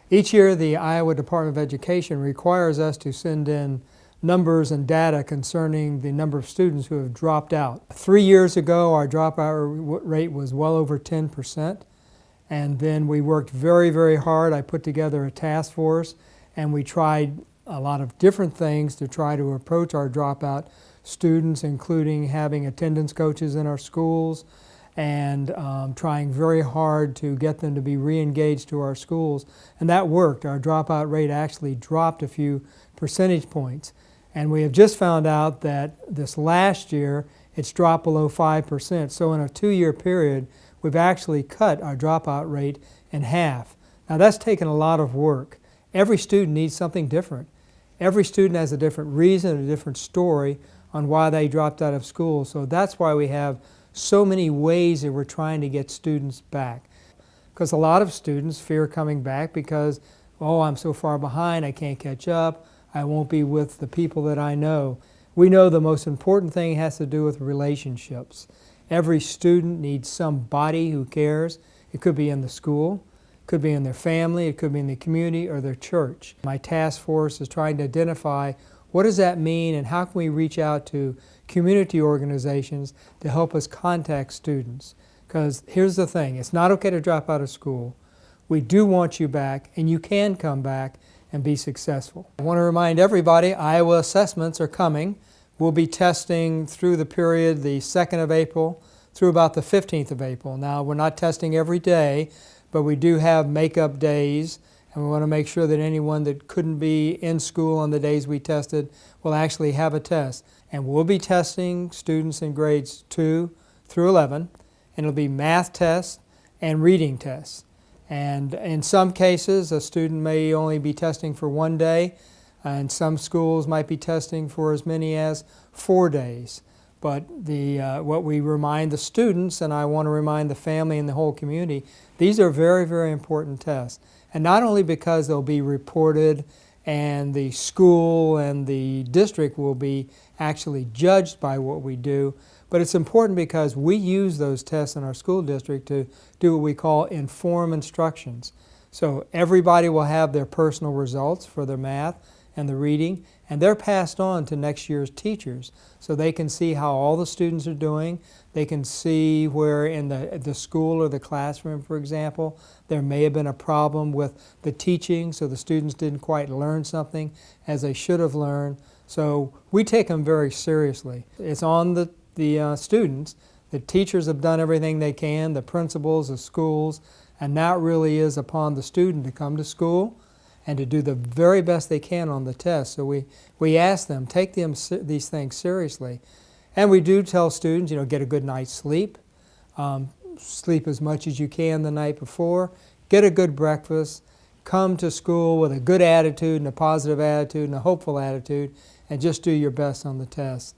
Each year, the Iowa Department of Education requires us to send in numbers and data concerning the number of students who have dropped out. 3 years ago, our dropout rate was well over 10%. And then we worked very, very hard. I put together a task force, and we tried a lot of different things to try to approach our dropout students, including having attendance coaches in our schools and trying very hard to get them to be re-engaged to our schools. And that worked. Our dropout rate actually dropped a few percentage points. And we have just found out that this last year, it's dropped below 5%. So in a 2-year period, we've actually cut our dropout rate in half. Now that's taken a lot of work. Every student needs something different. Every student has a different reason, a different story on why they dropped out of school. So that's why we have so many ways that we're trying to get students back. Because a lot of students fear coming back because, oh, I'm so far behind, I can't catch up, I won't be with the people that I know. We know the most important thing has to do with relationships. Every student needs somebody who cares. It could be in the school, it could be in their family, it could be in the community or their church. My task force is trying to identify what does that mean and how can we reach out to community organizations to help us contact students. Because here's the thing, it's not okay to drop out of school. We do want you back, and you can come back and be successful. I want to remind everybody, Iowa assessments are coming. We'll be testing through the period the 2nd of April through about the 15th of April. Now, we're not testing every day, but we do have makeup days, and we want to make sure that anyone that couldn't be in school on the days we tested will actually have a test. And we'll be testing students in grades 2 through 11, and it'll be math tests and reading tests. And in some cases, a student may only be testing for 1 day, and some schools might be testing for as many as 4 days. But what we remind the students, and I want to remind the family and the whole community, these are very, very important tests. And not only because they'll be reported and the school and the district will be actually judged by what we do, but it's important because we use those tests in our school district to do what we call inform instructions. So everybody will have their personal results for their math and the reading, and they're passed on to next year's teachers so they can see how all the students are doing. They can see where in the school or the classroom, for example, there may have been a problem with the teaching, so the students didn't quite learn something as they should have learned. So we take them very seriously. It's on the students. The teachers have done everything they can, the principals, the schools, and now it really is upon the student to come to school and to do the very best they can on the test. So we ask them, take these things seriously. And we do tell students, get a good night's sleep, sleep as much as you can the night before, get a good breakfast, come to school with a good attitude and a positive attitude and a hopeful attitude, and just do your best on the test.